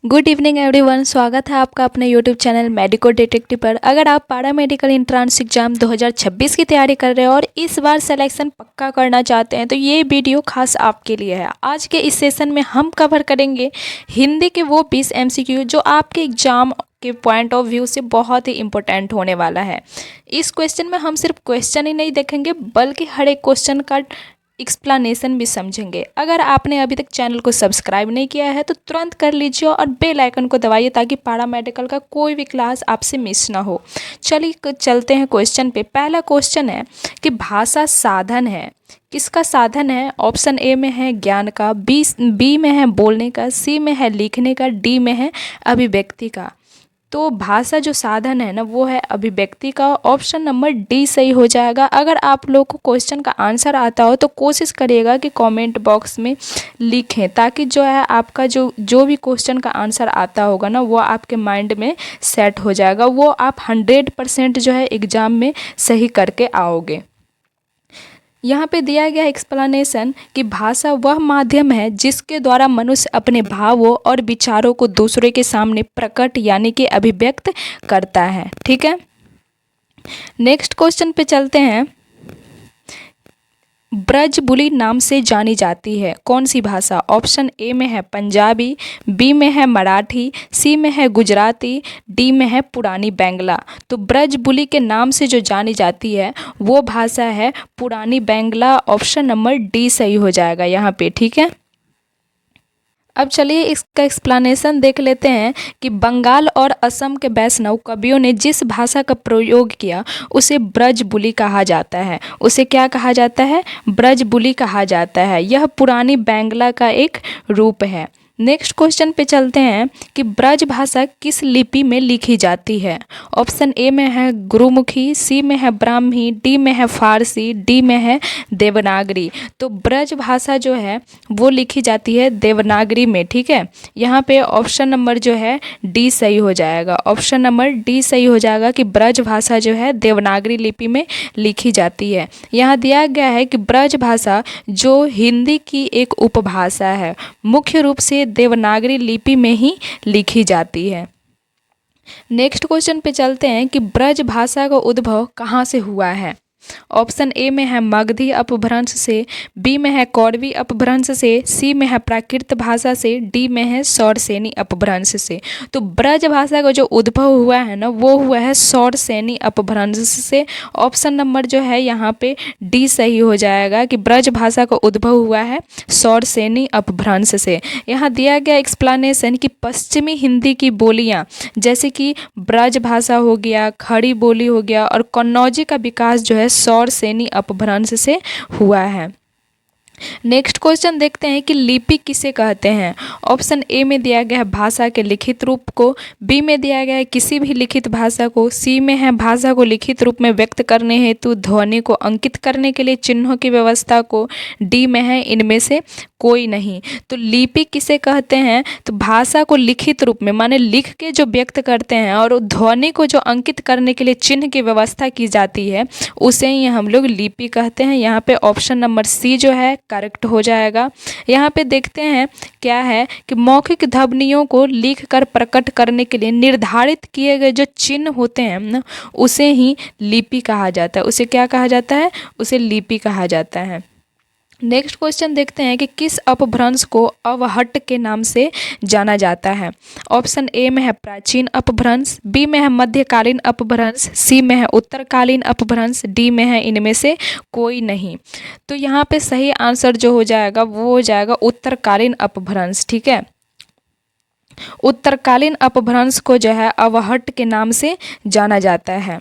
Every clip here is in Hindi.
Good evening everyone. स्वागत है आपका अपने यूट्यूब चैनल मेडिको डिटेक्टिव पर। अगर आप पैरा मेडिकल एंट्रेंस एग्जाम 2026 की तैयारी कर रहे हो और इस बार सिलेक्शन पक्का करना चाहते हैं तो ये वीडियो खास आपके लिए है। आज के इस सेशन में हम कवर करेंगे हिंदी के वो 20 MCQ जो आपके एग्जाम के पॉइंट ऑफ व्यू से बहुत ही इंपॉर्टेंट होने वाला है। इस क्वेश्चन में हम सिर्फ क्वेश्चन ही नहीं देखेंगे बल्कि हर एक क्वेश्चन का एक्सप्लेनेशन भी समझेंगे। अगर आपने अभी तक चैनल को सब्सक्राइब नहीं किया है तो तुरंत कर लीजिए और बेल आइकन को दबाइए ताकि पैरा मेडिकल का कोई भी क्लास आपसे मिस ना हो। चलिए चलते हैं क्वेश्चन पे। पहला क्वेश्चन है कि भाषा साधन है, किसका साधन है? ऑप्शन ए में है ज्ञान का, बी में है बोलने का, सी में है लिखने का, डी में है अभिव्यक्ति का। तो भाषा जो साधन है ना वो है अभिव्यक्ति का। ऑप्शन नंबर डी सही हो जाएगा। अगर आप लोग को क्वेश्चन का आंसर आता हो तो कोशिश करिएगा कि कमेंट बॉक्स में लिखें ताकि जो है आपका जो भी क्वेश्चन का आंसर आता होगा ना वो आपके माइंड में सेट हो जाएगा, वो आप 100% जो है एग्ज़ाम में सही करके आओगे। यहाँ पे दिया गया एक्सप्लेनेशन कि भाषा वह माध्यम है जिसके द्वारा मनुष्य अपने भावों और विचारों को दूसरे के सामने प्रकट यानी कि अभिव्यक्त करता है। ठीक है, नेक्स्ट क्वेश्चन पे चलते हैं। ब्रजबुली नाम से जानी जाती है कौन सी भाषा? ऑप्शन ए में है पंजाबी, बी में है मराठी, सी में है गुजराती, डी में है पुरानी बांग्ला। तो ब्रजबुली के नाम से जो जानी जाती है वो भाषा है पुरानी बांग्ला। ऑप्शन नंबर डी सही हो जाएगा यहाँ पे। ठीक है, अब चलिए इसका एक्सप्लेनेशन देख लेते हैं कि बंगाल और असम के वैष्णव कवियों ने जिस भाषा का प्रयोग किया उसे ब्रजबुली कहा जाता है। उसे क्या कहा जाता है? ब्रजबुली कहा जाता है। यह पुरानी बांग्ला का एक रूप है। नेक्स्ट क्वेश्चन पे चलते हैं कि ब्रज भाषा किस लिपि में लिखी जाती है? ऑप्शन ए में है गुरुमुखी, सी में है ब्राह्मी, डी में है फारसी, डी में है देवनागरी। तो ब्रज भाषा जो है वो लिखी जाती है देवनागरी में। ठीक है, यहाँ पे ऑप्शन नंबर जो है डी सही हो जाएगा। ऑप्शन नंबर डी सही हो जाएगा कि ब्रज भाषा जो है देवनागरी लिपि में लिखी जाती है। यहाँ दिया गया है कि ब्रज भाषा जो हिंदी की एक उपभाषा है मुख्य रूप से देवनागरी लिपि में ही लिखी जाती है। नेक्स्ट क्वेश्चन पे चलते हैं कि ब्रज भाषा का उद्भव कहाँ से हुआ है? ऑप्शन ए में है मगधी अपभ्रंश से, बी में है कौरवी अपभ्रंश से, सी में है प्राकृत भाषा से, डी में है सौरसेनी अपभ्रंश से। तो ब्रज भाषा का जो उद्भव हुआ है ना वो हुआ है सौरसेनी अपभ्रंश से। ऑप्शन नंबर जो है यहाँ पे डी सही हो जाएगा कि ब्रज भाषा का उद्भव हुआ है सौरसेनी अपभ्रंश से। यहाँ दिया गया एक्सप्लेनेशन कि पश्चिमी हिंदी की बोलियाँ जैसे कि ब्रज भाषा हो गया, खड़ी बोली हो गया और कन्नौजी का विकास जो है सौरसेनी अपभ्रंश से हुआ है। नेक्स्ट क्वेश्चन देखते हैं कि लिपि किसे कहते हैं? ऑप्शन ए में दिया गया है भाषा के लिखित रूप को, बी में दिया गया है किसी भी लिखित भाषा को, सी में है भाषा को लिखित रूप में व्यक्त करने हेतु ध्वनि को अंकित करने के लिए चिन्हों की व्यवस्था को, डी में है इनमें से कोई नहीं। तो लिपि किसे कहते हैं? तो भाषा को लिखित रूप में माने लिख के जो व्यक्त करते हैं और ध्वनि को जो अंकित करने के लिए चिन्ह की व्यवस्था की जाती है उसे ही हम लोग लिपि कहते हैं। यहाँ पे ऑप्शन नंबर सी जो है करेक्ट हो जाएगा। यहाँ पे देखते हैं क्या है कि मौखिक ध्वनियों को लिख कर प्रकट करने के लिए निर्धारित किए गए जो चिन्ह होते हैं ना उसे ही लिपि कहा जाता है। उसे क्या कहा जाता है? उसे लिपि कहा जाता है। नेक्स्ट क्वेश्चन देखते हैं कि किस अपभ्रंश को अवहट्ट के नाम से जाना जाता है? ऑप्शन ए में है प्राचीन अपभ्रंश, बी में है मध्यकालीन अपभ्रंश, सी में है उत्तरकालीन अपभ्रंश, डी में है इनमें से कोई नहीं। तो यहाँ पे सही आंसर जो हो जाएगा वो हो जाएगा उत्तरकालीन अपभ्रंश। ठीक है, उत्तरकालीन अपभ्रंश को जो है अवहट्ट के नाम से जाना जाता है।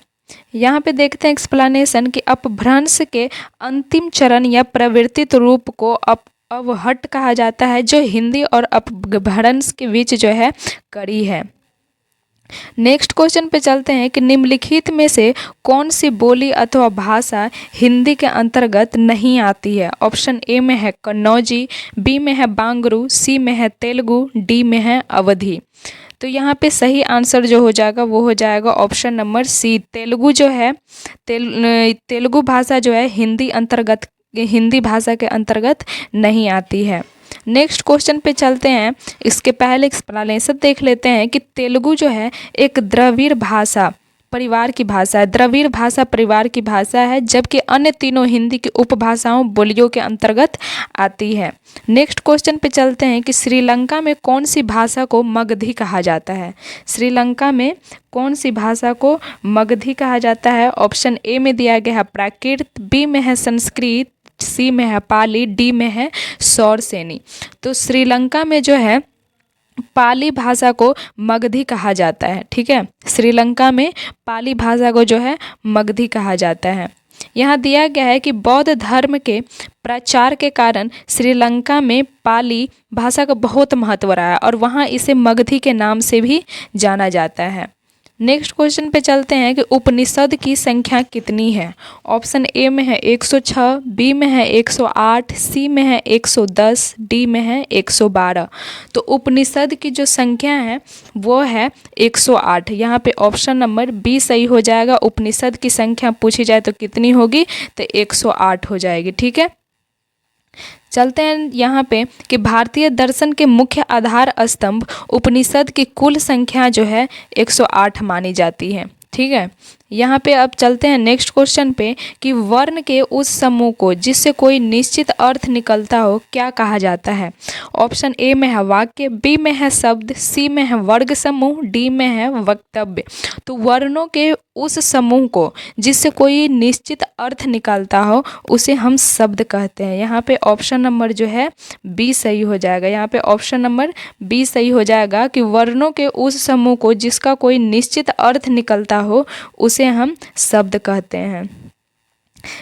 यहाँ पे देखते हैं एक्सप्लेनेशन कि अपभ्रंश के अंतिम चरण या प्रवर्तित रूप को अवहट्ट कहा जाता है जो हिंदी और अपभ्रंश के बीच जो है कड़ी है। नेक्स्ट क्वेश्चन पे चलते हैं कि निम्नलिखित में से कौन सी बोली अथवा भाषा हिंदी के अंतर्गत नहीं आती है? ऑप्शन ए में है कन्नौजी, बी में है बांगरू, सी में है तेलुगु, डी में है अवधी। तो यहाँ पे सही आंसर जो हो जाएगा वो हो जाएगा ऑप्शन नंबर सी। तेलुगु जो है तेलुगु भाषा जो है हिंदी भाषा के अंतर्गत नहीं आती है। नेक्स्ट क्वेश्चन पे चलते हैं। इसके पहले एक्सप्लेनेशन देख लेते हैं कि तेलुगु जो है एक द्रविड़ भाषा परिवार की भाषा है, द्रविड़ भाषा परिवार की भाषा है, जबकि अन्य तीनों हिंदी की उपभाषाओं बोलियों के अंतर्गत आती है। नेक्स्ट क्वेश्चन पे चलते हैं कि श्रीलंका में कौन सी भाषा को मगधी कहा जाता है। श्रीलंका में कौन सी भाषा को मगधी कहा जाता है। ऑप्शन ए में दिया गया है प्राकृत, बी में है संस्कृत, सी में है पाली, डी में है सौरसेनी। तो श्रीलंका में जो है पाली भाषा को मगधी कहा जाता है। ठीक है, श्रीलंका में पाली भाषा को जो है मगधी कहा जाता है। यहाँ दिया गया है कि बौद्ध धर्म के प्रचार के कारण श्रीलंका में पाली भाषा का बहुत महत्व रहा है और वहाँ इसे मगधी के नाम से भी जाना जाता है। नेक्स्ट क्वेश्चन पे चलते हैं कि उपनिषद की संख्या कितनी है। ऑप्शन ए में है 106, बी में है 108, सी में है 110, डी में है 112। तो उपनिषद की जो संख्या है वो है 108। यहाँ पे ऑप्शन नंबर बी सही हो जाएगा। उपनिषद की संख्या पूछी जाए तो कितनी होगी, तो 108 हो जाएगी। ठीक है, चलते हैं यहाँ पे कि भारतीय दर्शन के मुख्य आधार स्तंभ उपनिषद की कुल संख्या जो है 108 मानी जाती है। ठीक है, यहाँ पे अब चलते हैं नेक्स्ट क्वेश्चन पे कि वर्ण के उस समूह को जिससे कोई निश्चित अर्थ निकलता हो क्या कहा जाता है। ऑप्शन ए में है वाक्य, बी में है शब्द, सी में है वर्ग समूह, डी में है वक्तव्य। तो वर्णों के उस समूह को जिससे कोई निश्चित अर्थ निकलता हो उसे हम शब्द कहते हैं। यहाँ पे ऑप्शन नंबर जो है बी सही हो जाएगा। यहाँ पे ऑप्शन नंबर बी सही हो जाएगा कि वर्णों के उस समूह को जिसका कोई निश्चित अर्थ निकलता हो उसे हम शब्द कहते हैं।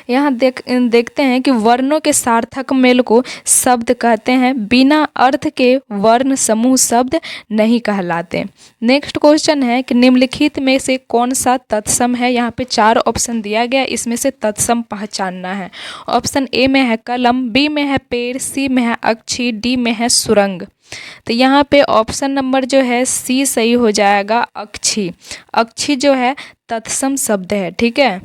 यहाँ देखते हैं कि वर्णों के सार्थक मेल को शब्द कहते हैं। बिना अर्थ के वर्ण समूह शब्द नहीं कहलाते। नेक्स्ट क्वेश्चन है कि निम्नलिखित में से कौन सा तत्सम है। यहाँ पे 4 ऑप्शन दिया गया, इसमें से तत्सम पहचानना है। ऑप्शन ए में है कलम, बी में है पेड़, सी में है अक्षी, डी में है सुरंग। तो यहाँ पे ऑप्शन नंबर जो है सी सही हो जाएगा, अक्षी। अक्षी जो है तत्सम शब्द है। ठीक है,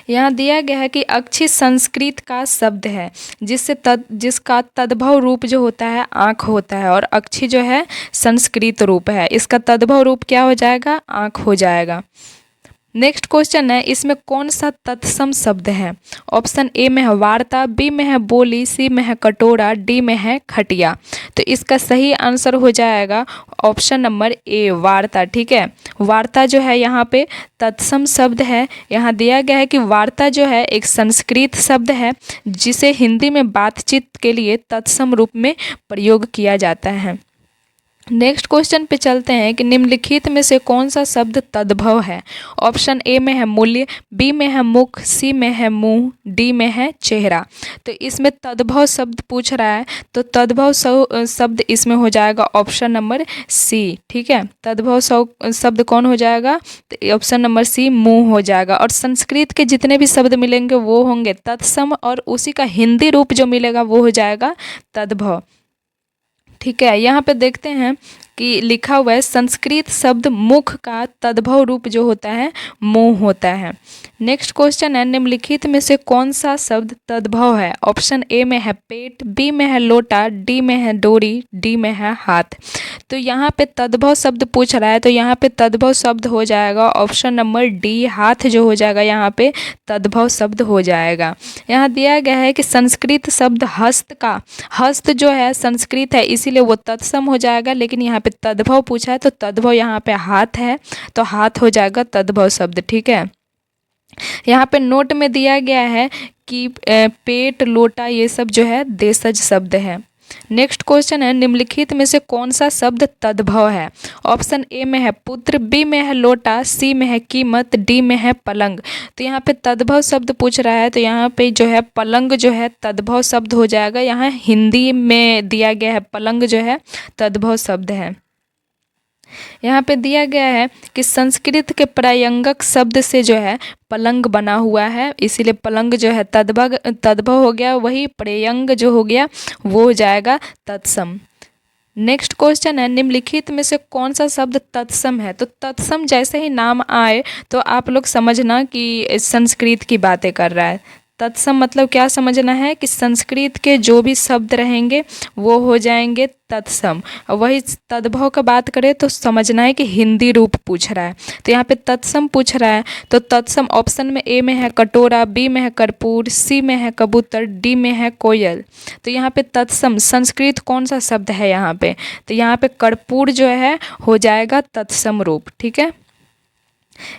यहाँ दिया गया है कि अक्षी संस्कृत का शब्द है जिसका तद्भव रूप जो होता है आँख होता है, और अक्षी जो है संस्कृत रूप है, इसका तद्भव रूप क्या हो जाएगा, आँख हो जाएगा। नेक्स्ट क्वेश्चन है इसमें कौन सा तत्सम शब्द है। ऑप्शन ए में है वार्ता, बी में है बोली, सी में है कटोरा, डी में है खटिया। तो इसका सही आंसर हो जाएगा ऑप्शन नंबर ए, वार्ता। ठीक है, वार्ता जो है यहाँ पे तत्सम शब्द है। यहाँ दिया गया है कि वार्ता जो है एक संस्कृत शब्द है जिसे हिंदी में बातचीत के लिए तत्सम रूप में प्रयोग किया जाता है। नेक्स्ट क्वेश्चन पे चलते हैं कि निम्नलिखित में से कौन सा शब्द तद्भव है। ऑप्शन ए में है मूल्य, बी में है मुख, सी में है मुंह, डी में है चेहरा। तो इसमें तद्भव शब्द पूछ रहा है तो तद्भव शब्द इसमें हो जाएगा ऑप्शन नंबर सी। ठीक है, तद्भव शब्द कौन हो जाएगा, तो ऑप्शन नंबर सी मुंह हो जाएगा। और संस्कृत के जितने भी शब्द मिलेंगे वो होंगे तत्सम, और उसी का हिंदी रूप जो मिलेगा वो हो जाएगा तद्भव। ठीक है, यहाँ पे देखते हैं कि लिखा हुआ है संस्कृत शब्द मुख का तद्भव रूप जो होता है मुंह होता है। नेक्स्ट क्वेश्चन है निम्नलिखित में से कौन सा शब्द तद्भव है। ऑप्शन ए में है पेट, बी में है लोटा, डी में है डोरी, डी में है हाथ। तो यहाँ पे तद्भव शब्द पूछ रहा है तो यहाँ पे तद्भव शब्द हो जाएगा ऑप्शन नंबर डी, हाथ जो हो जाएगा यहाँ पे तद्भव शब्द हो जाएगा। यहाँ दिया गया है कि संस्कृत शब्द हस्त का, हस्त जो है संस्कृत है इसीलिए वो तत्सम हो जाएगा, लेकिन यहाँ पे तद्भव पूछा है तो तद्भव यहाँ पे हाथ है तो हाथ हो जाएगा तद्भव शब्द। ठीक है, यहाँ पे नोट में दिया गया है कि पेट, लोटा ये सब जो है देशज शब्द है। नेक्स्ट क्वेश्चन है निम्नलिखित में से कौन सा शब्द तद्भव है। ऑप्शन ए में है पुत्र, बी में है लोटा, सी में है कीमत, डी में है पलंग। तो यहाँ पे तद्भव शब्द पूछ रहा है तो यहाँ पे जो है पलंग जो है तद्भव शब्द हो जाएगा। यहाँ हिंदी में दिया गया है पलंग जो है तद्भव शब्द है। यहाँ पे दिया गया है कि संस्कृत के पर्यंगक शब्द से जो है पलंग बना हुआ है, इसीलिए पलंग जो है तद्भव हो गया, वही पर्यंग जो हो गया वो हो जाएगा तत्सम। नेक्स्ट क्वेश्चन है निम्नलिखित में से कौन सा शब्द तत्सम है। तो तत्सम जैसे ही नाम आए तो आप लोग समझना कि संस्कृत की बातें कर रहा है। तत्सम मतलब क्या समझना है कि संस्कृत के जो भी शब्द रहेंगे वो हो जाएंगे तत्सम। वही तद्भव का बात करें तो समझना है कि हिंदी रूप पूछ रहा है, तो यहाँ पे तत्सम पूछ रहा है। तो तत्सम ऑप्शन में ए में है कटोरा, बी में है कर्पूर, सी में है कबूतर, डी में है कोयल। तो यहाँ पे तत्सम संस्कृत कौन सा शब्द है यहाँ पे, तो यहाँ पे कर्पूर जो है हो जाएगा तत्सम रूप। ठीक है,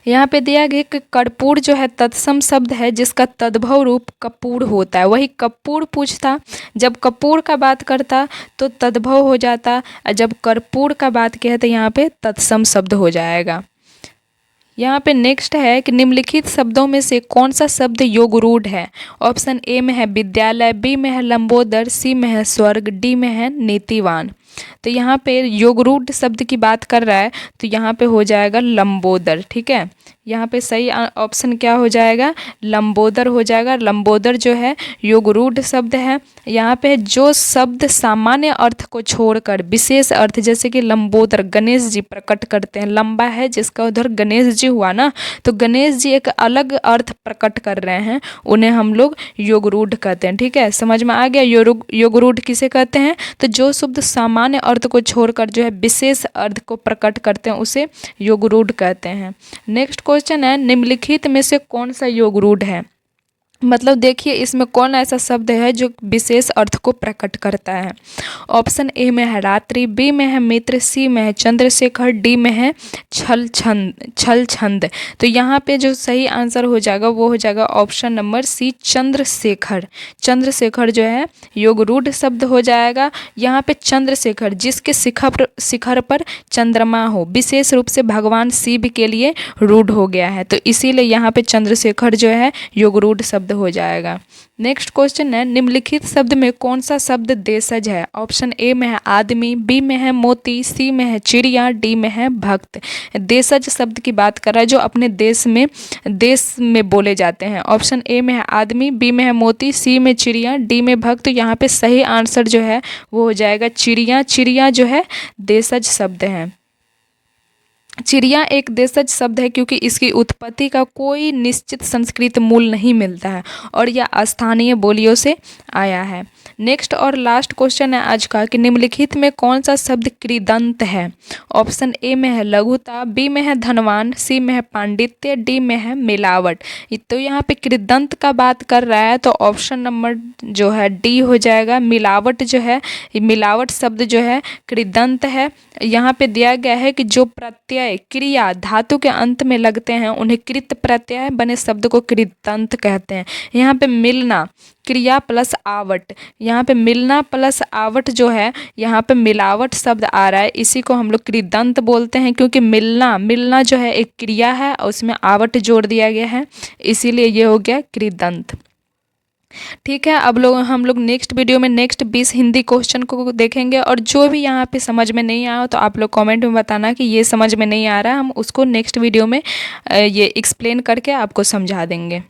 यहाँ पे दिया गया कि कर्पूर जो है तत्सम शब्द है जिसका तद्भव रूप कपूर होता है। वही कपूर पूछता, जब कपूर का बात करता तो तद्भव हो जाता, और जब कर्पूर का बात किया तो यहाँ पे तत्सम शब्द हो जाएगा। यहाँ पे नेक्स्ट है कि निम्नलिखित शब्दों में से कौन सा शब्द योगरूढ़ है। ऑप्शन ए में है विद्यालय, बी में है लंबोदर, सी में है स्वर्ग, डी में है नीतिवान। तो यहाँ पे योगरूढ़ शब्द की बात कर रहा है तो यहाँ पे हो जाएगा लंबोदर। ठीक है, यहाँ पे सही ऑप्शन क्या हो जाएगा, लंबोदर हो जाएगा। लंबोदर जो है योगरूढ़ शब्द है। यहाँ पे जो शब्द सामान्य अर्थ को छोड़कर विशेष अर्थ, जैसे कि लंबोदर गणेश जी प्रकट करते हैं, लंबा है जिसका उधर गणेश जी हुआ ना, तो गणेश जी एक अलग अर्थ प्रकट कर रहे हैं, उन्हें हम लोग योगरूढ़ कहते हैं। ठीक है, समझ में आ गया योगरूढ़ किसे कहते हैं, तो जो शब्द सामान्य अर्थ को छोड़कर जो है विशेष अर्थ को प्रकट करते हैं उसे योगरूढ़ कहते हैं। नेक्स्ट क्वेश्चन है निम्नलिखित में से कौन सा योगरूढ़ है। मतलब देखिए इसमें कौन ऐसा शब्द है जो विशेष अर्थ को प्रकट करता है। ऑप्शन ए में है रात्रि, बी में है मित्र, सी में है चंद्रशेखर, डी में है छल छंद। तो यहाँ पे जो सही आंसर हो जाएगा वो हो जाएगा option number C Chandrashekhar. Chandrashekhar जो है योगरूढ़ शब्द हो जाएगा। यहाँ पे चंद्रशेखर जिसके शिखर पर चंद्रमा हो, विशेष रूप से भगवान शिव के लिए रूढ़ हो गया है, तो इसीलिए यहाँ पे चंद्रशेखर जो है योगरूढ़ शब्द हो जाएगा। नेक्स्ट क्वेश्चन है निम्नलिखित शब्द में कौन सा शब्द देशज है। ऑप्शन ए में है आदमी, बी में है मोती, सी में है चिड़िया, डी में है भक्त। देशज शब्द की बात कर रहा है जो अपने देश में बोले जाते हैं। ऑप्शन ए में है आदमी, बी में है मोती, सी में चिड़िया, डी में भक्त। तो यहाँ पे सही आंसर जो है वो हो जाएगा चिड़िया। चिड़िया जो है देशज शब्द है। चिड़िया एक देशज शब्द है क्योंकि इसकी उत्पत्ति का कोई निश्चित संस्कृत मूल नहीं मिलता है और यह स्थानीय बोलियों से आया है। नेक्स्ट और लास्ट क्वेश्चन है आज का कि निम्नलिखित में कौन सा शब्द कृदंत है। ऑप्शन ए में है लघुता, बी में है धनवान, सी में है पांडित्य, डी में है मिलावट। तो यहाँ पे कृदंत का बात कर रहा है तो ऑप्शन नंबर जो है डी हो जाएगा। मिलावट जो है, मिलावट शब्द जो है कृदंत है। यहाँ पे दिया गया है कि जो प्रत्यय क्रिया धातु के अंत में लगते हैं उन्हें कृत प्रत्यय बने शब्द को कृदंत कहते हैं। यहाँ पे मिलना क्रिया प्लस आवट, यहाँ पे मिलना प्लस आवट जो है यहाँ पे मिलावट शब्द आ रहा है, इसी को हम लोग कृदंत बोलते हैं क्योंकि मिलना जो है एक क्रिया है और उसमें आवट जोड़ दिया गया है, इसीलिए ये हो गया कृदंत। ठीक है, अब हम लोग नेक्स्ट वीडियो में नेक्स्ट 20 हिंदी क्वेश्चन को देखेंगे और जो भी यहाँ पे समझ में नहीं आया तो आप लोग कमेंट में बताना कि ये समझ में नहीं आ रहा है, हम उसको नेक्स्ट वीडियो में ये एक्सप्लेन करके आपको समझा देंगे।